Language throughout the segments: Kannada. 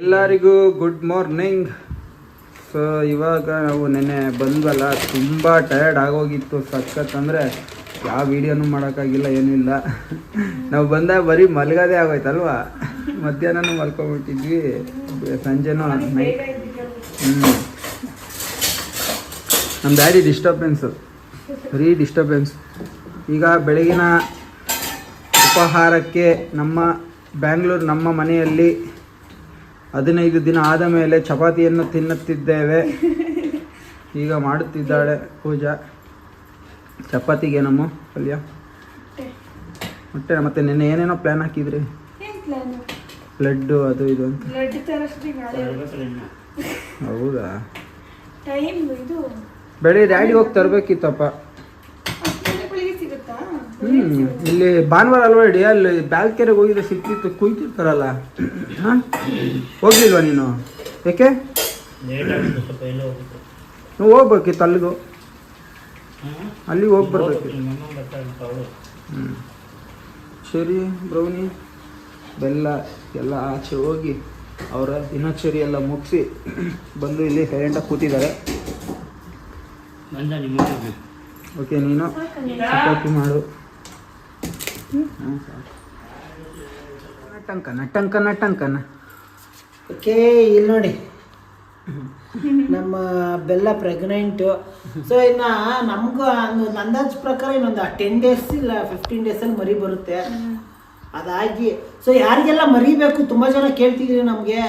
ಎಲ್ಲರಿಗೂ ಗುಡ್ ಮಾರ್ನಿಂಗ್. ಸೊ ಇವಾಗ ನಾವು ನೆನ್ನೆ ಬಂದ್ವಲ್ಲ, ತುಂಬ ಟಯರ್ಡ್ ಆಗೋಗಿತ್ತು ಸಖತ್. ಅಂದರೆ ಯಾವ ವೀಡಿಯೋನೂ ಮಾಡೋಕ್ಕಾಗಿಲ್ಲ, ಏನೂ ಇಲ್ಲ. ನಾವು ಬಂದಾಗ ಬರೀ ಮಲಗೋದೇ ಆಗೋಯ್ತಲ್ವಾ. ಮಧ್ಯಾಹ್ನನೂ ಮಲ್ಕೊಂಬಿಟ್ಟಿದ್ವಿ, ಸಂಜೆನೂ ನೈಟ್. ನಮ್ಮ ಡ್ಯಾಡಿ ಡಿಸ್ಟರ್ಬೆನ್ಸು, ಬರೀ ಡಿಸ್ಟರ್ಬೆನ್ಸ್. ಈಗ ಬೆಳಗಿನ ಉಪಹಾರಕ್ಕೆ ನಮ್ಮ ಬ್ಯಾಂಗ್ಳೂರು ನಮ್ಮ ಮನೆಯಲ್ಲಿ 15 ದಿನ ಆದ ಮೇಲೆ ಚಪಾತಿಯನ್ನು ತಿನ್ನುತ್ತಿದ್ದೇವೆ. ಈಗ ಮಾಡುತ್ತಿದ್ದಾಳೆ ಪೂಜಾ. ಚಪಾತಿಗೆ ನಮ್ಮ ಪಲ್ಯ ಮೊಟ್ಟೆ. ಮತ್ತೆ ನಿನ್ನೆ ಏನೇನೋ ಪ್ಲ್ಯಾನ್ ಹಾಕಿದ್ರಿ, ಬ್ಲಡ್ಡು ಅದು ಇದು ಅಂತ. ಹೌದಾ, ಬೆಳಿ ಡ್ಯಾಡಿ ಹೋಗಿ ತರಬೇಕಿತ್ತಪ್ಪ. ಇಲ್ಲಿ ಭಾನುವಾರ ಅಲ್ವಾ ಡಿ, ಅಲ್ಲಿ ಬ್ಯಾಲ್ಕೆರೆಗೆ ಹೋಗಿದ್ರೆ ಸಿಕ್ತಿತ್ತು, ಕುಯ್ತಿರ್ತಾರಲ್ಲ. ಹಾಂ, ಹೋಗ್ಲಿಲ್ವಾ ನೀನು? ಯಾಕೆ ನೀವು ಹೋಗ್ಬೇಕಿತ್ತು ಅಲ್ಲಿಗೂ, ಅಲ್ಲಿಗೆ ಹೋಗಿ ಬರ್ಬೇಕಿತ್ತು. ಸರಿ, ಬ್ರೌನಿ ಬೆಲ್ಲ ಎಲ್ಲ ಆಚೆ ಹೋಗಿ ಅವರ ದಿನಚರಿ ಎಲ್ಲ ಮುಗಿಸಿ ಬಂದು ಇಲ್ಲಿ ಸೈಲೆಂಟಾಗಿ ಕೂತಿದ್ದಾರೆ. ಓಕೆ, ನೀನು ಚಪಾತಿ ಮಾಡು. ನಟಂಕನ. ಓಕೆ, ಇಲ್ಲಿ ನೋಡಿ ನಮ್ಮ ಬೆಲ್ಲ ಪ್ರೆಗ್ನೆಂಟು. ಸೊ ಇನ್ನು ನಮಗೂ ಒಂದು ಅಂದಾಜು ಪ್ರಕಾರ ಇನ್ನೊಂದು 10 ಡೇಸ್ ಇಲ್ಲ 15 ಡೇಸಲ್ಲಿ ಮರಿ ಬರುತ್ತೆ. ಅದಾಗಿ ಸೊ ಯಾರಿಗೆಲ್ಲ ಮರಿಬೇಕು, ತುಂಬ ಜನ ಕೇಳ್ತಿದ್ರಿ ನಮಗೆ,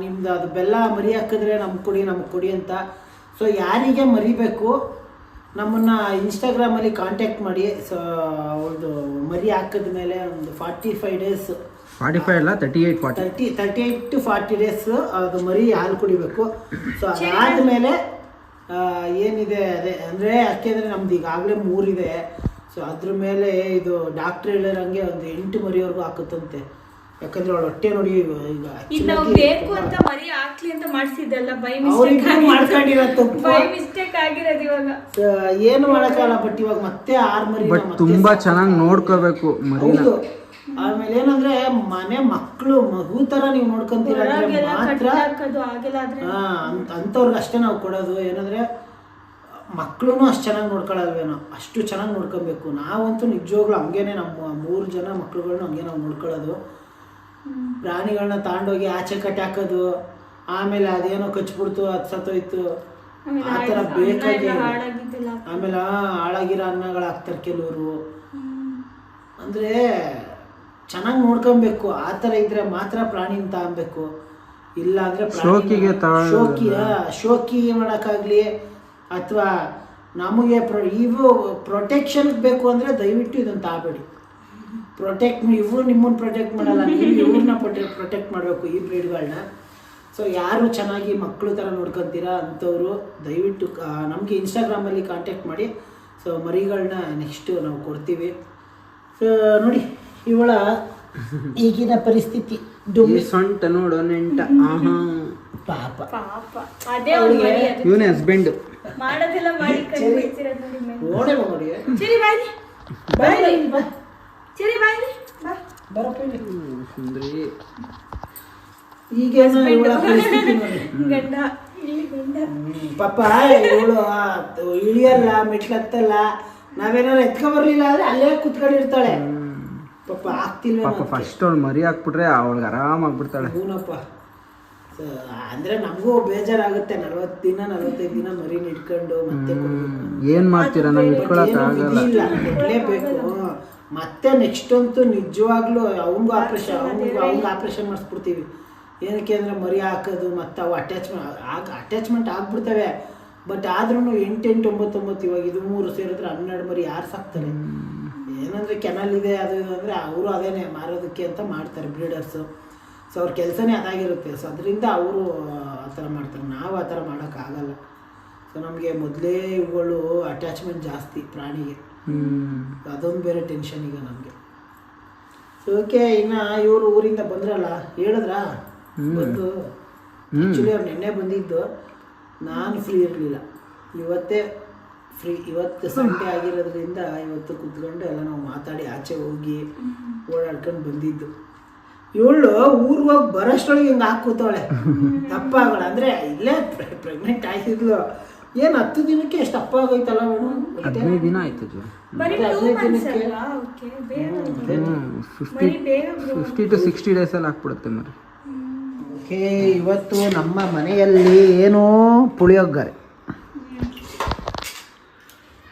ನಿಮ್ದು ಅದು ಬೆಲ್ಲ ಮರಿ ಹಾಕಿದ್ರೆ ನಮ್ಗೆ ಕೊಡಿ ಅಂತ. ಸೊ ಯಾರಿಗೆ ಮರಿಬೇಕು ನಮ್ಮನ್ನು ಇನ್ಸ್ಟಾಗ್ರಾಮಲ್ಲಿ ಕಾಂಟ್ಯಾಕ್ಟ್ ಮಾಡಿ. ಸೊ ಅವ್ರದ್ದು ಮರಿ ಹಾಕಿದ ಮೇಲೆ ಒಂದು 45 ಡೇಸ್, 45 ಅಲ್ಲ 38 to 40 ಡೇಸ್ ಅದು ಮರಿ ಹಾಲು ಕುಡಿಬೇಕು. ಸೊ ಅದಾದಮೇಲೆ ಏನಿದೆ ಅದೇ ಅಂದರೆ, ಯಾಕೆಂದರೆ ನಮ್ದು ಈಗಾಗಲೇ 3 ಇದೆ. ಸೊ ಅದ್ರ ಮೇಲೆ ಇದು ಡಾಕ್ಟ್ರ್ ಹೇಳಿರಂಗೆ ಒಂದು 8 ಮರಿವರೆಗೂ ಹಾಕುತ್ತಂತೆ. ಯಾಕಂದ್ರೆ ಅವಳು ಹೊಟ್ಟೆ ನೋಡಿ ಈಗ ಬೇಕು ಅಂತ ಮರಿ ಹಾಕ್ಲಿ ಅಂತ ಮಾಡಿಸಿದ್ದಲ್ಲ, ಮಿಸ್ಟೇಕ್ ಆಗಿರೋದು. ಇವಾಗ ಏನು ಮಾಡಕ್ಕಾಗಲ್ಲ. ಬಟ್ ಇವಾಗ ಮತ್ತೆ 6 ಮರಿ, ತುಂಬಾ ಚೆನ್ನಾಗಿ ನೋಡ್ಕೋಬೇಕು ಮರಿನ. ಆಮೇಲೆ ಏನಂದ್ರೆ ಮನೆ ಮಕ್ಕಳು ಮಗು ತರ ನೀವು ನೋಡ್ಕೊಂತೀರ ಮಾತ್ರ ಅಂತವ್ರಿಗೆ ಅಷ್ಟೇ ನಾವು ಕೊಡೋದು. ಏನಂದ್ರೆ ಮಕ್ಕಳು ಅಷ್ಟು ಚೆನ್ನಾಗಿ ನೋಡ್ಕೊಳ್ಳಲ್ವೇನೋ, ಅಷ್ಟು ಚೆನ್ನಾಗಿ ನೋಡ್ಕೊಬೇಕು. ನಾವಂತೂ ನಿಜವಾಗ್ಲೂ ಹಂಗೇನೆ, ನಮ್ಮ 3 ಜನ ಮಕ್ಳುಗಳನ್ನ ಹಂಗೆ ನಾವು ನೋಡ್ಕೊಳ್ಳೋದು. ಪ್ರಾಣಿಗಳನ್ನ ತಗೊಂಡೋಗಿ ಆಚೆ ಕಟ್ಟಿ ಹಾಕೋದು, ಆಮೇಲೆ ಅದೇನೋ ಕಚ್ಬಿಡ್ತು, ಅದು ಸತ್ತೋಯ್ತು, ಆ ಥರ ಬೇಕಾಗಿ. ಆಮೇಲೆ ಹಾಳಾಗಿರೋ ಅನ್ನಗಳು ಹಾಕ್ತಾರೆ ಕೆಲವರು. ಅಂದರೆ ಚೆನ್ನಾಗಿ ನೋಡ್ಕೊಬೇಕು. ಆ ಥರ ಇದ್ರೆ ಮಾತ್ರ ಪ್ರಾಣಿನ ತಗೊಬೇಕು. ಇಲ್ಲ ಅಂದರೆ ಶೋಕಿ ಮಾಡೋಕ್ಕಾಗಲಿ ಅಥವಾ ನಮಗೆ ಇವು ಪ್ರೊಟೆಕ್ಷನ್ಗೆ ಬೇಕು ಅಂದರೆ ದಯವಿಟ್ಟು ಇದನ್ನು ತಗೋಬೇಡಿ. ಇವರು ನಿಮ್ಮನ್ನು ಪ್ರೊಟೆಕ್ಟ್ ಮಾಡಲ್ಲ, ನೀವು ಇವ್ರನ್ನ ಪ್ರೊಟೆಕ್ಟ್ ಮಾಡಬೇಕು, ಈ ಬ್ರೀಡ್ಗಳನ್ನ. ಸೊ ಯಾರು ಚೆನ್ನಾಗಿ ಮಕ್ಕಳು ಥರ ನೋಡ್ಕೊತೀರಾ ಅಂಥವ್ರು ದಯವಿಟ್ಟು ನಮಗೆ ಇನ್ಸ್ಟಾಗ್ರಾಮಲ್ಲಿ ಕಾಂಟ್ಯಾಕ್ಟ್ ಮಾಡಿ. ಸೊ ಮರಿಗಳನ್ನ ನೆಕ್ಸ್ಟು ನಾವು ಕೊಡ್ತೀವಿ. ಸೊ ನೋಡಿ ಇವಳ ಈಗಿನ ಪರಿಸ್ಥಿತಿ ಸೊಂಟ ನೋಡು ನೆಂಟ. ಪಾಪ ಅದೇ ಇವನೇ ಹಸ್ಬೆಂಡ್ ಮಾಡೋದೆಲ್ಲ ಮಾಡಿ ನೋಡೇ ನೋಡಿ. ಸುಂದ್ರಿ ಈಗೇನು ಇವಳ ಪರಿಸ್ಥಿತಿ ನೋಡಿ. ಪಾಪ ಇವಳು ಇಳಿಯಲ್ಲ, ಮೆಟ್ಲತ್ತಲ್ಲ. ನಾವೇನಾರು ಎತ್ಕೊಬರ್ಲಿಲ್ಲ ಅಂದ್ರೆ ಅಲ್ಲೇ ಕುತ್ಕೊಂಡಿರ್ತಾಳೆ. ಪಾಪ ಆಗ್ತಿಲ್ವ, ಪಾಪ ಫಸ್ಟ್ ಅವ್ಳು ಮರಿ ಹಾಕ್ಬಿಟ್ರೆ ಅವಳಿಗೆ ಆರಾಮಾಗ್ಬಿಡ್ತಾಳೆ. ಹೂನಪ್ಪ. ಅಂದ್ರೆ ನಮಗೂ ಬೇಜಾರಾಗುತ್ತೆ. 40 ದಿನ 45 ದಿನ ಮರಿನ ಇಟ್ಕೊಂಡು ಮತ್ತೆ ಏನ್ ಮಾಡ್ತೀರಾ, ನಾವು ಇಟ್ಕೊಳಕ್ ಆಗಲ್ಲ, ಕೊಡ್ಲೇಬೇಕು. ಮತ್ತೆ ನೆಕ್ಸ್ಟ್ ಅಂತೂ ನಿಜವಾಗ್ಲೂ ಅವ್ನಿಗೂ ಆಪ್ರೇಷನ್ ಮಾಡಿಸ್ಬಿಡ್ತೀವಿ. ಏನಕ್ಕೆ ಅಂದರೆ ಮರಿ ಹಾಕೋದು ಮತ್ತು ಅವು ಅಟ್ಯಾಚ್ಮೆಂಟ್ ಆಗ್ಬಿಡ್ತವೆ. ಬಟ್ ಆದ್ರೂ 8, 9 ಇವಾಗ ಇದು 3 ಸೇರಿದ್ರೆ 12 ಮರಿ ಯಾರು ಸಾಕ್ತಾರೆ? ಏನಂದರೆ ಕೆನಲ್ ಇದೆ ಅದು ಇದು ಅಂದರೆ ಅವರು ಅದೇನೆ ಮಾರೋದಕ್ಕೆ ಅಂತ ಮಾಡ್ತಾರೆ ಬ್ರೀಡರ್ಸು. ಸೊ ಅವ್ರ ಕೆಲಸನೇ ಅದಾಗಿರುತ್ತೆ. ಸೊ ಅದರಿಂದ ಅವರು ಆ ಥರ ಮಾಡ್ತಾರೆ, ನಾವು ಆ ಥರ ಮಾಡೋಕ್ಕಾಗಲ್ಲ. ಸೊ ನಮಗೆ ಮೊದಲೇ ಇವುಗಳು ಅಟ್ಯಾಚ್ಮೆಂಟ್ ಜಾಸ್ತಿ ಪ್ರಾಣಿಗೆ, ಅದೊಂದು ಬೇರೆ ಟೆನ್ಷನ್ ಈಗ ನಮಗೆ. ಸೊ ಓಕೆ, ಇನ್ನು ಇವರು ಊರಿಂದ ಬಂದ್ರಲ್ಲ, ಹೇಳಿದ್ರಾ ಬಂದು? ಆ್ಯಕ್ಚುಲಿ ಅವ್ರು ನಿನ್ನೆ ಬಂದಿದ್ದು, ನಾನು ಫ್ರೀ ಇರಲಿಲ್ಲ. ಇವತ್ತೇ ಫ್ರೀ. ಇವತ್ತು ಸಂಡೇ ಆಗಿರೋದ್ರಿಂದ ಇವತ್ತು ಕೂತ್ಕೊಂಡು ಎಲ್ಲ ನಾವು ಮಾತಾಡಿ ಆಚೆ ಹೋಗಿ ಓಡಾಡ್ಕೊಂಡು ಬಂದಿದ್ದು. ಇವಳು ಊರಿಗೆ ಹೋಗಿ ಬರೋಷ್ಟೊಳಗೆ ಹಿಂಗೆ ಹಾಕೂತವಳೆ ದಪ್ಪ ಆಗೋಳ ಅಂದರೆ ಇಲ್ಲೇ ಪ್ರೆಗ್ನೆಂಟ್ ಆಗಿದ್ಲು ಏನು 10 ದಿನಕ್ಕೆ ಎಷ್ಟು ದಪ್ಪ ಆಗೋಯ್ತಲ್ಲ ಅವಳು 15 ದಿನ ಆಯ್ತು ಜೋ. ಬರೀ 2 months ಅಲ್ವಾ? Okay, ಬೇಗ ಮರಿ ಬೇಗ grow 50 to 60 ಡೇಸಲ್ಲಿ ಹಾಕ್ಬಿಡುತ್ತೆ ಮರಿ. ಓಕೆ, ಇವತ್ತು ನಮ್ಮ ಮನೆಯಲ್ಲಿ ಏನೋ ಪುಳಿಯೋಗರೆ.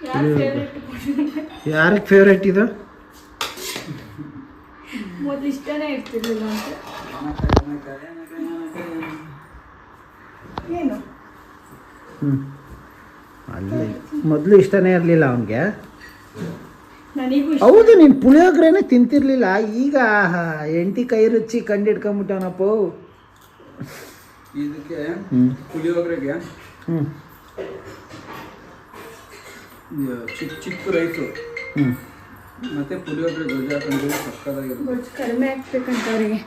ಯಾರ್ favorite? ಯಾರಿಗೆ ಫೇವ್ರೇಟ್ ಇದು? ಮೊದ್ಲು ಇಷ್ಟನೇ ಇರ್ತಿರ್ಲಿಲ್ಲ ಅಂತ. ಏನು ಅಲ್ಲಿ ಮೊದಲು ಇಷ್ಟನೇ ಇರಲಿಲ್ಲ ಅವನಿಗೆ. ನನಗೂ ಇಷ್ಟ. ಹೌದು, ನೀನು ಪುಳಿಯೋಗರೆನೇ ತಿಂತಿರ್ಲಿಲ್ಲ, ಈಗ ಎಂಟಿ ಕೈ ರುಚಿ ಕಂಡಿಡ್ಕೊಂಬಿಟ್ಟವನಪ್ಪ. ಇದಕ್ಕೆ ಪುಳಿಯೋಗರೆಗೆ ಚಿಕ್ಕ ರೈಸು ಮತ್ತೆ ಪುಳಿಯೋಗರೆ ಗೊಜ್ಜು ಹಾಕೊಂಡು ಸಕ್ಕತ್ತಾಗಿರುತ್ತೆ. ಗೊಜ್ಜು ಕಡಿಮೆ ಆಗ್ಬೇಕಂತ ಅವರಿಗೆ,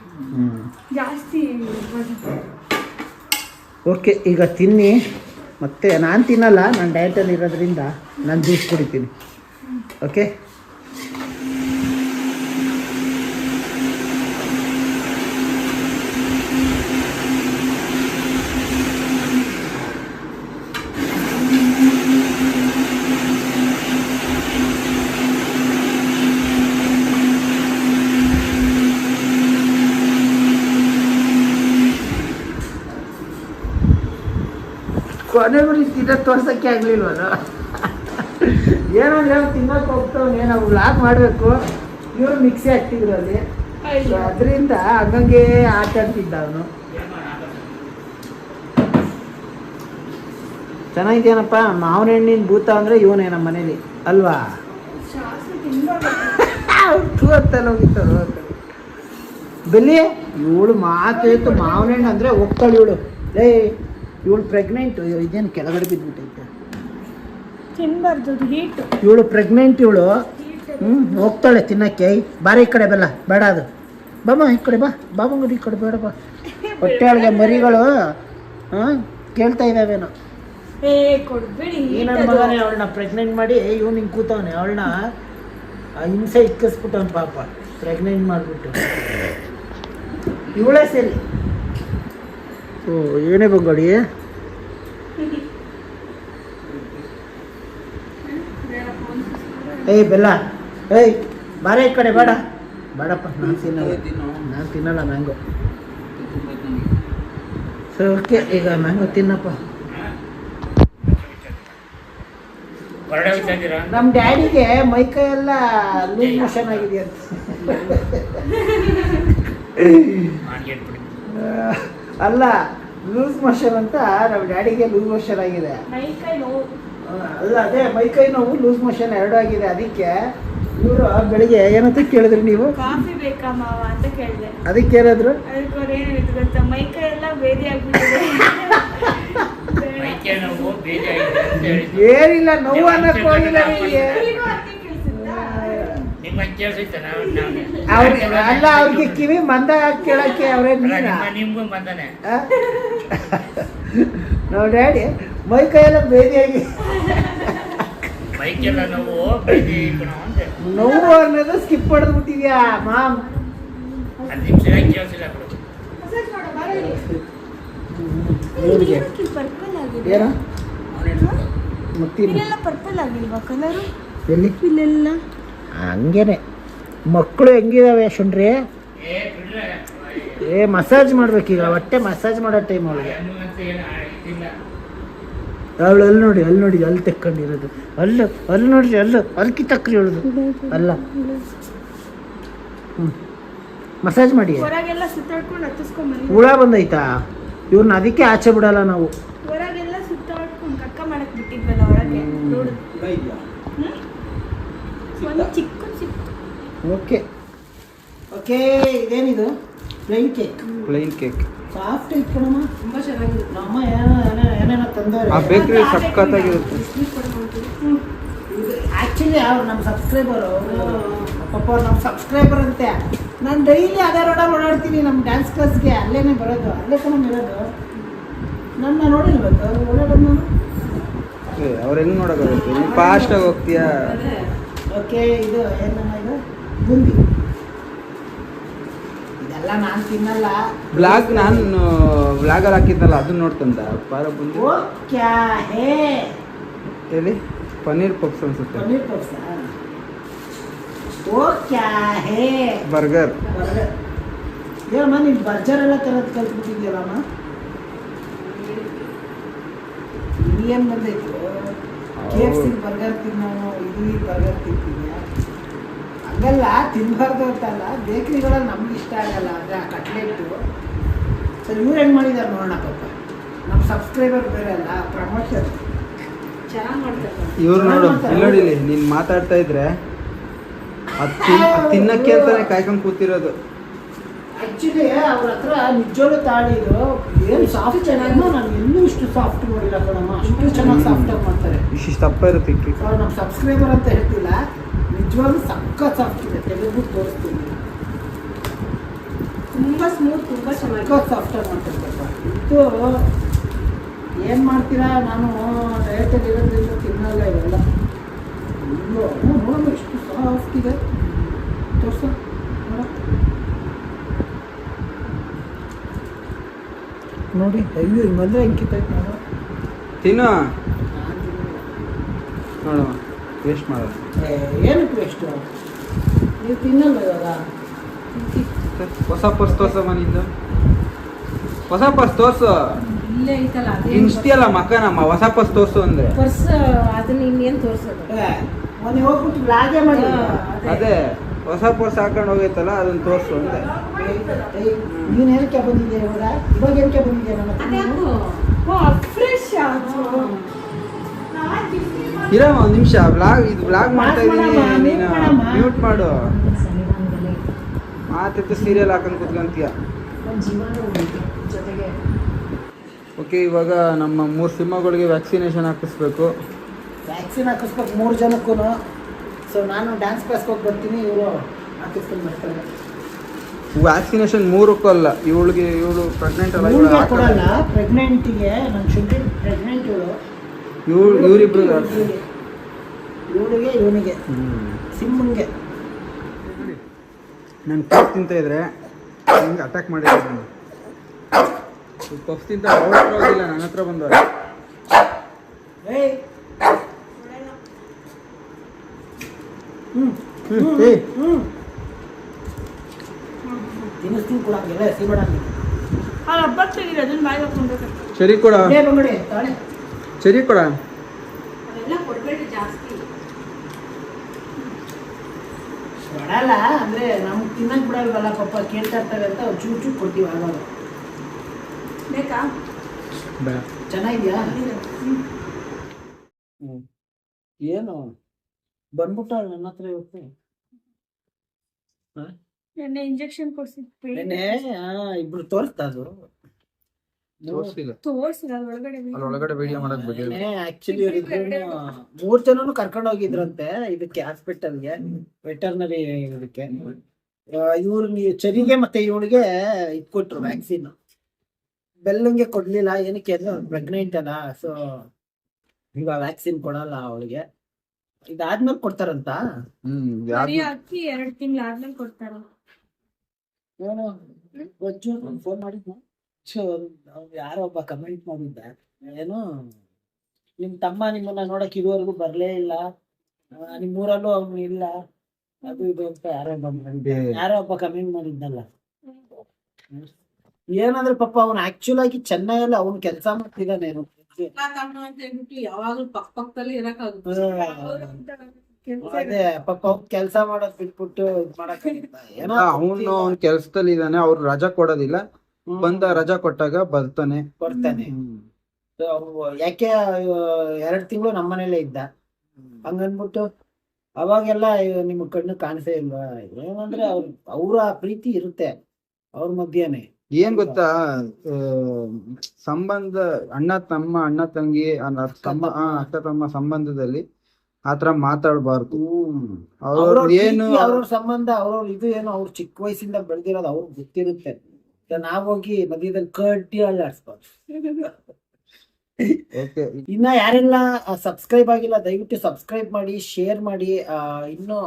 ಜಾಸ್ತಿ ಇರ್ಬಾರ್ದು. ಓಕೆ, ಈಗ ತಿನ್ನಿ. ಮತ್ತೆ ನಾನು ತಿನ್ನಲ್ಲ, ನಾನು ಡಯಟಲ್ಲಿ ಇರೋದ್ರಿಂದ ನಾನು ಜ್ಯೂಸ್ ಕುಡಿತೀನಿ. ಓಕೆ, ಕೊನೆಗೂ ತಿನ್ನೋದು ತೋರ್ಸೋಕ್ಕೆ ಆಗಲಿಲ್ವಲ್ಲ. ಏನಂದ್ರೆ ಅವ್ನು ತಿನ್ನೋಕೆ ಹೋಗ್ತಾವನೆ, ನಾವು ವ್ಲಾಗ್ ಮಾಡಬೇಕು. ಇವರು ಮಿಕ್ಸಿ ಹಾಕ್ತಿದ್ರು ಅಲ್ಲಿ, ಅದರಿಂದ ಹಂಗಂಗೆ ಆಟ ಆಡ್ತಿದ್ದ ಅವನು. ಚೆನ್ನಾಗಿದೆಯೇನಪ್ಪ, ಮಾವಿನ ಹಣ್ಣಿನ ಭೂತ ಅಂದರೆ ಇವನೇ ನಮ್ಮ ಮನೇಲಿ ಅಲ್ವಾ? ಅಂತಲ್ಲ ಹೋಗಿತ್ತು ಬೆಲ್ಲಿ. ಇವಳು ಮಾತು ಮಾವಿನ ಹಣ್ಣು ಅಂದರೆ ಹೋಗ್ತಾಳೆ ಇವಳು. ಲೇ, ಇವಳು ಪ್ರೆಗ್ನೆಂಟ್. ಇದೇನು ಕೆಳಗಡೆ ಬಿದ್ದುಬಿಟ್ಟೈತೆ, ತಿನ್ಬಾರ್ದು, ಅದು ಹೀಟ್. ಇವಳು ಪ್ರೆಗ್ನೆಂಟ್, ಇವಳು ಹೋಗ್ತಾಳೆ ತಿನ್ನಕ್ಕೆ. ಬಾರ ಈ ಕಡೆ ಬೆಲ್ಲ ಬೇಡ, ಅದು ಬಾಮ ಈ ಕಡೆ ಬಾ, ಬಾಬಂಗಡಿ ಈ ಕಡೆ ಬೇಡ ಬಾ. ಹೊಟ್ಟೆ ಒಳಗೆ ಮರಿಗಳು ಕೇಳ್ತಾ ಇದ್ದಾವೇನೋ. ಏ ಕೊಡ್ಬೇಡಿ, ಈ ನನ್ನ ಮಗನೇ ಅವಳನ್ನ ಪ್ರೆಗ್ನೆಂಟ್ ಮಾಡಿ ಇವ್ನು ಹಿಂಗೆ ಕೂತವನೆ. ಅವಳನ್ನ ಹಿಂಸೆ ಇಕ್ಕಿಸ್ಬಿಟ್ಟವನು ಪಾಪ, ಪ್ರೆಗ್ನೆಂಟ್ ಮಾಡಿಬಿಟ್ಟು. ಇವಳೇ ಸರಿ. ಓ, ಏನೇ ಬಂಗಾಡಿ. ಏಯ್ ಬೆಲ್ಲ, ಏಯ್ ಬಾರ ಈ ಕಡೆ ಬೇಡ, ಬೇಡಪ್ಪ, ನಾನು ತಿನ್ನಲ್ಲ ಮ್ಯಾಂಗೋ. ಸರಿ, ಓಕೆ, ಈಗ ಮ್ಯಾಂಗೋ ತಿನ್ನಪ್ಪ. ನಮ್ಮ ಡ್ಯಾಡಿಗೆ ಮೈಕೈ ಎಲ್ಲ ಲೂಸ್ ಮೋಷನ್ ಆಗಿದೆ ಅಂತ. ಅಲ್ಲ, ಲೂಸ್ ಮೋಷನ್ ಅಂತ ನಮ್ಮ ಡ್ಯಾಡಿಗೆ ಲೂಸ್ ಮೋಷನ್ ಆಗಿದೆ. ಅಲ್ಲ, ಅದೇ ಮೈಕೈ ನೋವು ಲೂಸ್ ಮೋಷನ್ 2 ಆಗಿದೆ. ಅದಕ್ಕೆ ಇವರು ಬೆಳಿಗ್ಗೆ ಏನಂತ ಕೇಳಿದ್ರಿ ನೀವು? ಕಾಫಿ ಬೇಕಾ ಮಾವ ಅಂತ ಕೇಳಿದೆ. ಅದಕ್ಕೆ ಏನಾದ್ರು? ಅದಕ್ಕೆ ಅವ್ರು ಏನು ಹೇಳಿದ್ರು ಗೊತ್ತಾ, ಮೈಕೈ ಎಲ್ಲ ಬೇದಿ ಆಗ್ಬಿಟ್ಟಿದೆ. ಏನಿಲ್ಲ, ನೋವು ಅನ್ನಕ್ ಹೋಗಿಲ್ಲ ನಿಮಗೆ. ಅಲ್ಲ, ಅವ್ರಿಗೆ ಕಿವಿ ಮಂದ ಕೇಳಕ್ಕೆ ಅವ್ರೇ ನಾವು ಡ್ಯಾಡಿ ಮೈಕೈ ಎಲ್ಲ ಬೇದಿಯಾಗಿ ನೋವು ಅನ್ನೋದು ಸ್ಕಿಪ್ ಹೊಡೆದ್ಬಿಟ್ಟಿದ್ಯಾ ಮಾಮ್. ಪರ್ಪಲ್ ಆಗಿದೆ. ಏನೋ ಮತ್ತಿಲ್ಲ, ಪರ್ಪಲ್ ಆಗಿಲ್ವಾ ಕಲರು? ಎಲ್ಲಿ ಇಲ್ಲೆಲ್ಲ ಹಂಗೇನೆ ಮಕ್ಕಳು ಹೆಂಗಿದಾವೆ ಶುಂಡ್ರಿ. ಮಸಾಜ್ ಮಾಡ್ಬೇಕೀಗ, ಹೊಟ್ಟೆ ಮಸಾಜ್ ಮಾಡೋ ಟೈಮ್ ಅವಳಿಗೆ. ಅವಳು ಅಲ್ಲಿ ನೋಡಿ, ಅಲ್ಲಿ ತೆಕ್ಕೊಂಡಿರೋದು. ಅಲ್ಲಿ ನೋಡ್ರಿ, ಅಲ್ಲಿ ಕಿತ್ತಕ್ರಿ ಹೇಳುದು ಅಲ್ಲ. ಮಸಾಜ್ ಮಾಡಿ. ಹೊರಗೆಲ್ಲ ಸುತ್ತಾಡ್ಕೊಂಡು ಹತ್ತಿಸ್ಕೊಂಡ್ ಬಂದಿದ್ದೆ. ಹುಳ ಬಂದೈತಾ? ಇವ್ರನ್ನ ಅದಕ್ಕೆ ಆಚೆ ಬಿಡಲ್ಲ ನಾವು. ಹೊರಗೆಲ್ಲ ಸುತ್ತಾಡ್ಕೊಂಡು ಕಕ್ಕ ಮಾಡಕ್ ಬಿಟ್ಟಿದ್ವಲ್ಲ ಹೊರಗೆ. ನೋಡು, ಒಂದು ಚಿಕ್ಕ ಓಕೆ ಓಕೆ. ಇದೇನಿದು? Plain cake. ಸಾಫ್ಟ್ ಐತ್ ಕಣಮ್ಮ, ತುಂಬಾ ಚೆನ್ನಾಗಿದೆ. ನಮ್ಮ ಏನೇನೋ ತಂದವ್ರೆ. ಆ ಬೇಕ್ರಿ ಸಕ್ಕತ್ತಾಗಿರುತ್ತೆ. ಆ್ಯಕ್ಚುಲಿ ಅವ್ರು ನಮ್ಮ ಸಬ್ಸ್ಕ್ರೈಬರು, ಪಾಪ ನಮ್ಮ ಸಬ್ಸ್ಕ್ರೈಬರ್ ಅಂತೆ. ನಾನು ಡೈಲಿ ಅದೇ ರೋಡ ಓಡಾಡ್ತೀನಿ ನಮ್ಮ ಡ್ಯಾನ್ಸ್ ಕ್ಲಾಸ್ಗೆ. ಅಲ್ಲೇನೆ ಬರೋದು, ಅಲ್ಲೇ ಕಣ ಇರೋದು. ನನ್ನ ನೋಡಿಲ್ಬೇಕು ಓಡಾಡೋದು ನಾನು. ಅವ್ರು ಹೆಂಗ್ ನೋಡೋಕ್ಕಾಗುತ್ತೆ? ನೀನು ಫಾಸ್ಟಾಗಿ ಹೋಗ್ತೀಯಾ? ಓಕೆ, ಇದು ಏನಮ್ಮ, ಇದು ಬೂಂದಿ. ಇದೆಲ್ಲ ಅಲ್ಲ ನಾನು ತಿನ್ನಲ್ಲ. ಬ್ಲಾಗ್ ನಾನು ಬ್ಲಾಗಲ್ಲಿ ಹಾಕಿದ್ನಲ್ಲ ಅದನ್ನ ನೋಡ್ತಂದ ಪಾರ ಬಂದು ಓ ಕ್ಯಾ ಹೇ ಹೇಳಿ ಪನ್ನೀರ್ ಪಪ್ಸ್ ಅನ್ಸುತ್ತೆ. ಪನ್ನೀರ್ ಪಪ್ಸ್. ಓ ಕ್ಯಾ ಹೇ ಬರ್ಗರ್. ಬರ್ಗರ್. ಏನಮ್ಮ ನೀನು ಬರ್ಜರ್ ಎಲ್ಲ ತರೋದು ಕಲ್ತ್ಬಿಟ್ಟಿದ್ಯಲ್ಲಮ್ಮ. ಏನು ಬಂದೈತು KFC ಬರ್ಗರ್ ತಿನ್ನೋನು ಇಲ್ಲಿ ಬರ್ಗರ್ ತಿಂತಿದ್ಯಾ? ಹಂಗಲ್ಲ, ತಿನ್ನಬಾರ್ದು ಅಂತಲ್ಲ, ಬೇಕ್ರಿಗಳಲ್ಲಿ ನಮ್ಗೆ ಇಷ್ಟ ಆಗಲ್ಲ. ಅಂದರೆ ಆ ಕಟ್ಲೆಟ್ಟು ಸರ್ ಇವ್ರು ಹೆಂಗೆ ಮಾಡಿದ್ದಾರೆ ನೋಡೋಣ ಪಾಪ. ನಮ್ಮ ಸಬ್ಸ್ಕ್ರೈಬರ್ ಬೇರೆ ಅಲ್ಲ, ಪ್ರಮೋಷನ್ ಚೆನ್ನಾಗಿ ಮಾಡ್ತಾರೆ. ಇವ್ರು ನೋಡು ಇಲ್ಲಿ ನೋಡಿ, ಇಲ್ಲಿ ನೀನು ಮಾತಾಡ್ತಾ ಇದ್ರೆ ಅದು ತಿನ್ನಕ್ಕೆ ಅಂತಾನೆ ಕಾಯ್ಕೊಂಡು ಕೂತಿರೋದು. ಆ್ಯಕ್ಚುಲಿ ಅವ್ರ ಹತ್ರ ನಿಜವಾಗ್ಲೂ ತಾಳಿದು ಏನು ಸಾಫ್ಟ್ ಚೆನ್ನಾಗಿ, ನಾನು ಎಲ್ಲೂ ಇಷ್ಟು ಸಾಫ್ಟ್ ನೋಡಿಲ್ಲ ಕಣಮ್ಮ. ಅಷ್ಟು ಚೆನ್ನಾಗಿ ಸಾಫ್ಟಾಗಿ ಮಾಡ್ತಾರೆ. ಇಷ್ಟು ದಪ್ಪ ಇರುತ್ತೆ ಇಕ್ಕಿ. ಅವ್ರು ನಮ್ಮ ಸಬ್ಸ್ಕ್ರೈಬರ್ ಅಂತ ಹೇಳ್ತಿಲ್ಲ, ನಿಜವಾಗ್ಲೂ ಸಖತ್ ಸಾಫ್ಟ್ ಇದೆ. ತೆಗೆದ್ಬಿಟ್ಟು ತೋರಿಸ್ತೀನಿ. ತುಂಬಾ ಸ್ಮೂತ್, ತುಂಬಾ ಚೆನ್ನಾಗಿ ಸಖತ್ ಸಾಫ್ಟಾಗಿ ಮಾಡ್ತಾರೆ. ಇದು ಏನು ಮಾಡ್ತೀರಾ, ನಾನು ಡಯಟಲ್ಲಿ ಇರೋದ್ರಿಂದ ತಿನ್ನಲ್ಲ ಇವೆಲ್ಲ. ನೋಡೋಣ ಎಷ್ಟು ಸಾಫ್ಟ್ ಇದೆ. ತೋರ್ಸ ನೋಡಿ. ಅಯ್ಯೋ ಈ ಮೊದಲೇ ಹೆಂಗಿತ್ತೈತೆ ನಾನು ತಿನ್ನು ನೋಡು, ವೇಸ್ಟ್ ಮಾಡೋದು. ಏನಕ್ಕೆ ಎಷ್ಟು ನೀವು ತಿನ್ನಲ್ಲ ಇವಾಗ. ಹೊಸ ಪರ್ಸ್ ತೋರ್ಸ ಮನಿಂದ, ಹೊಸ ಪರ್ಸ್ ತೋರ್ಸು. ಇಲ್ಲೇ ಐತಲ್ಲ ಅದೇ ಇನ್ಸ್ಟಿಯಲ್ಲ ಮಕ್ಕನಮ್ಮ ಹೊಸ ಪರ್ಸ್ ತೋರ್ಸು ಅಂದ್ರೆ. ಪರ್ಸ್ ಅದನ್ನ ಇನ್ನೇನು ತೋರ್ಸೋದು. ಮೊನ್ನೆ ಹೋಗ್ಬಿಟ್ಟು ಬ್ಲಾಗೇ ಮಾಡಿ. ಅದೇ ಹೊಸ ಪರ್ಸ್ ಹಾಕೊಂಡು ಹೋಗೈತಲ್ಲ ಅದನ್ನ ತೋರ್ಸು ಅಂದೆ. ನೀನು ಏನಕ್ಕೆ ಬಂದಿದ್ದೆ ಇವಾಗ? ಇವಾಗ ಏನಕ್ಕೆ ಬಂದಿದ್ದೆ ನನ್ನ ಹತ್ರ ನೀನು? ಫ್ರೆಶ್ ಇರಮ್ಮ ಒಂದು ನಿಮಿಷ, ಇದು ಬ್ಲಾಗ್ ಮಾಡ್ತಾ ಇದೀನಿ, ನೀನು ಮ್ಯೂಟ್ ಮಾಡು. ಮಾತಿತ್ತು ಸೀರಿಯಲ್ ಹಾಕೊಂಡು ಕುತ್ಕೊಂತೀಯ. ಓಕೆ, ಇವಾಗ ನಮ್ಮ 3 ಸಿಂಹಗಳಿಗೆ ವ್ಯಾಕ್ಸಿನೇಷನ್ ಹಾಕಿಸ್ಬೇಕು. ವ್ಯಾಕ್ಸಿನ್ ಹಾಕಿಸ್ಬೇಕು 3 ಜನಕ್ಕೂ. ಸೊ ನಾನು ಡ್ಯಾನ್ಸ್ ಕ್ಲಾಸ್ಗೆ ಹೋಗಿ ಬರ್ತೀನಿ, ಇವರು ಹಾಕಿಸ್ಕೊಂಡು ಬರ್ತಾರೆ. ವ್ಯಾಕ್ಸಿನೇಷನ್ 3ಕ್ಕೂ ಅಲ್ಲ, ಇವಳು ಪ್ರೆಗ್ನೆಂಟ್ ಅಲ್ಲ, ಇವ್ಳಿಗೆ ಕೊಡಲ್ಲ. ಪ್ರೆಗ್ನೆಂಟಿಗೆ ನನ್ನ ಶುದ್ಧಿ ಪ್ರೆಗ್ನೆಂಟ್ ಇವರಿಬ್ರು ಇವಳಿಗೆ ಇವನಿಗೆ ಸಿಮ್ಮನ್ಗೆ. ನಾನು ಪಫ್ ತಿಂತ ಇದ್ರೆ ಹಿಂಗೆ ಅಟ್ಯಾಕ್ ಮಾಡಿದ್ರೆ ನಾನು ಪಫ್ ತಿಂತ ಹೋಗಿಲ್ಲ, ನನ್ನ ಹತ್ರ ಬಂದವ್ರೆ. ಏಯ್ ತಿನ್ನಿಸ್ತೀನಿ ಕೂಡ ಹಂಗೆಲ್ಲ ಎಸಿಬೇಡ. ಅವ್ರ ಹಬ್ಬಕ್ಕೆ ತೆಗೀರಿ, ಅದನ್ನ ಬಾಯಿ ಹಾಕೊಂಡ್ಬೇಕು. ಸರಿ ಕೊಡ, ಬಂಗಡಿ ತಾಳೆ ಸರಿ ಕೊಡ. ಅದೆಲ್ಲ ಕೊಡ್ಬೇಡಿ ಜಾಸ್ತಿ. ಕೊಡಲ್ಲ ಅಂದ್ರೆ ನಮ್ಗೆ ತಿನ್ನಕ್ ಬಿಡಲ್ವಲ್ಲ ಪಾಪ, ಕೇಳ್ತಾ ಇರ್ತಾರೆ ಅಂತ ಅವ್ರು ಚೂರು ಚೂರು ಕೊಡ್ತೀವಿ. ಆವಾಗ ಬೇಕಾ? ಚೆನ್ನಾಗಿದ್ಯಾ? ಏನು ಬಂದ್ಬಿಟ್ಟ ನನ್ನ ಹತ್ರ ಇವತ್ತು. ನೆನ್ನೆ ಇಂಜೆಕ್ಷನ್ ಕೊಡ್ಸಿ ನೆನ್ನೆ ಇಬ್ರು ತೋರಿಸ್ತಾ ಅದು ತೋರ್ಸಿಲ್ಲ ಒಳಗಡೆ ವಿಡಿಯೋ ಮಾಡಕ್ ಬಿಟ್ಟಿಲ್ಲ. ಆಕ್ಚುಲಿ ಇವ್ರಿಬ್ರು 3 ಜನನು ಕರ್ಕೊಂಡು ಹೋಗಿದ್ರಂತೆ ಇದಕ್ಕೆ ಹಾಸ್ಪಿಟಲ್ಗೆ, ವೆಟರ್ನರಿ ಇದಕ್ಕೆ. ಇವ್ರು ಚರಿಗೆ ಮತ್ತೆ ಇವಳಿಗೆ ಇದು ಕೊಟ್ರು ವ್ಯಾಕ್ಸಿನ್. ಬೆಲ್ಲಂಗೆ ಕೊಡ್ಲಿಲ್ಲ, ಏನಕ್ಕೆ ಅಂದ್ರೆ ಪ್ರೆಗ್ನೆಂಟ್ ಅಲ್ಲ. ಸೊ ಈಗ ವ್ಯಾಕ್ಸಿನ್ ಕೊಡಲ್ಲ ಅವಳಿಗೆ, ಇದಾದ್ಮೇಲೆ ಕೊಡ್ತಾರಂತ. ಅಕ್ಕಿ 2 ತಿಂಗಳು ಆದ್ಮೇಲೆ ಕೊಡ್ತಾರ. ಫೋನ್ ಮಾಡಿದ್ನ, ಯಾರೋ ಒಬ್ಬ ಕಮೆಂಟ್ ಮಾಡಿದ್ದ, ಏನು ನಿಮ್ ತಮ್ಮ ನಿಮ್ಮನ್ನ ನೋಡಕ್ ಇದುವರೆಗೂ ಬರ್ಲೇ ಇಲ್ಲ, ನಿಮ್ಮೂರಲ್ಲೂ ಅವ್ನು ಇಲ್ಲ, ಅದು ಇದು ಅಂತ ಯಾರೋ ಒಬ್ಬ ಕಮೆಂಟ್ ಮಾಡಿದ್ನಲ್ಲ. ಏನಂದ್ರೆ ಪಾಪ ಅವ್ನು ಆಕ್ಚುಲ್ ಆಗಿ ಚೆನ್ನೈಯಲ್ಲಿ ಅವ್ನು ಕೆಲಸ ಮಾಡ್ತಿದ್ದಾನೆ. ಯಾವಾಗ್ಲೂ ಪಕ್ಕದಲ್ಲಿ ಇರಕ್ಕಾಗುತ್ತೆ. ಅದೇ ಪಾಪ ಅವ್ನು ಕೆಲಸ ಮಾಡೋದ್ ಬಿಟ್ಬಿಟ್ಟು ಮಾಡಕ್ ಅವನು ಅವ್ನ ಕೆಲ್ಸದಲ್ಲಿ ಇದ್ದಾನೆ, ಅವ್ರು ರಜಾ ಕೊಡೋದಿಲ್ಲ. ಬಂದ ರಜಾ ಕೊಟ್ಟಾಗ ಬರ್ತಾನೆ. ಯಾಕೆ 2 ತಿಂಗಳು ನಮ್ಮನೇಲೆ ಇದ್ದ, ಹಂಗನ್ಬಿಟ್ಟು ಅವಾಗೆಲ್ಲ ನಿಮ್ ಕಣ್ಣು ಕಾಣಿಸೇ ಇಲ್ವಾ? ಏನಂದ್ರೆ ಅವ್ರ ಪ್ರೀತಿ ಇರುತ್ತೆ ಅವ್ರ ಮಧ್ಯನೇ. ಏನ್ ಗೊತ್ತಾ, ಸಂಬಂಧ ಅಣ್ಣ ತಂಗಿ ಅಕ್ಕ ತಮ್ಮ ಸಂಬಂಧದಲ್ಲಿ ಆತರ ಮಾತಾಡ್ಬಾರ್ದು. ಅವ್ರ ಏನು ಅವ್ರ ಸಂಬಂಧ ಅವ್ರವ್ರ ಇದು ಏನು ಅವ್ರು ಚಿಕ್ಕ ವಯಸ್ಸಿಂದ ಬೆಳೆದಿರೋದು ಅವ್ರಿಗೆ ಗೊತ್ತಿರುತ್ತೆ. ನಾವೋಗಿ ಮಧ್ಯದಲ್ಲಿ ಕಟ್ಟಿ ಅಳ್ಳಾಡ್ಸ್ಬಾರ್ದು. ಇನ್ನ ಯಾರೆಲ್ಲ ಸಬ್ಸ್ಕ್ರೈಬ್ ಆಗಿಲ್ಲ ದಯವಿಟ್ಟು ಸಬ್ಸ್ಕ್ರೈಬ್ ಮಾಡಿ, ಶೇರ್ ಮಾಡಿ. ಇನ್ನು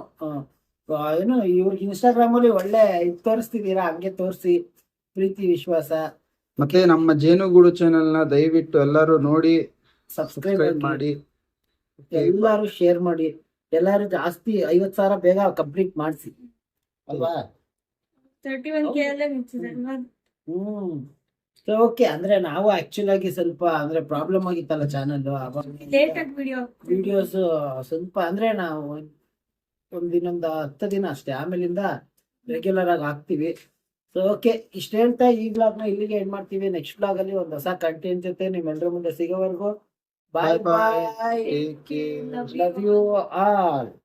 ಏನು ಇವ್ರಿಗೆ ಇನ್ಸ್ಟಾಗ್ರಾಮ್ ಅಲ್ಲಿ ಒಳ್ಳೆ ಇದು ತೋರಿಸ್ತಿದ್ದೀರಾ, ಹಂಗೆ ತೋರಿಸಿ ಪ್ರೀತಿ ವಿಶ್ವಾಸ. ಮತ್ತೆ ನಮ್ಮ ಜೇನುಗೂಡು ಚಾನೆಲ್ ನ ದಯವಿಟ್ಟು ಎಲ್ಲರೂ ನೋಡಿ ಸಬ್ಸ್ಕ್ರೈಬ್ ಸಬ್ಸ್ಕ್ರೈಬ್ ಮಾಡಿ. ಎಲ್ಲಾರು ಶೇರ್ ಮಾಡಿ, ಎಲ್ಲಾರು ಜಾಸ್ತಿ 50,000 ಬೇಗ ಕಂಪ್ಲೀಟ್ ಮಾಡಿಸಿ ಅಲ್ವಾ. 31K ಅಲ್ಲೇ ಮುಗಿಸಿದಲ್ವಾ? ಸೊ ಓಕೆ, ಅಂದ್ರೆ ನಾವು ಆಕ್ಚುಲ್ ಆಗಿ ಸ್ವಲ್ಪ ಅಂದ್ರೆ ಪ್ರಾಬ್ಲಮ್ ಆಗಿತ್ತಲ್ಲ ಚಾನಲ್, ಲೇಟ್ ಆಗಿ ವಿಡಿಯೋ ವಿಡಿಯೋಸ್ ಸ್ವಲ್ಪ ಅಂದ್ರೆ ನಾವು ಇನ್ನೊಂದು 10 ದಿನ ಅಷ್ಟೇ, ಆಮೇಲಿಂದ ರೆಗ್ಯುಲರ್ ಆಗಿ ಹಾಕ್ತಿವಿ. ಸೊ ಓಕೆ, ಇಷ್ಟ ಹೇಳ್ತಾ ಈ ಬ್ಲಾಗ್ ನ ಇಲ್ಲಿಗೆ ಎಂಡ್ ಮಾಡ್ತೀವಿ. ನೆಕ್ಸ್ಟ್ ಬ್ಲಾಗ್ ಅಲ್ಲಿ ಒಂದು ಹೊಸ ಕಂಟೆಂಟ್ ಜೊತೆ ನಿಮ್ಮೆಲ್ಲರ ಮುಂದೆ ಸಿಗೋವರೆಗೂ bye bye. Take care. Love you all.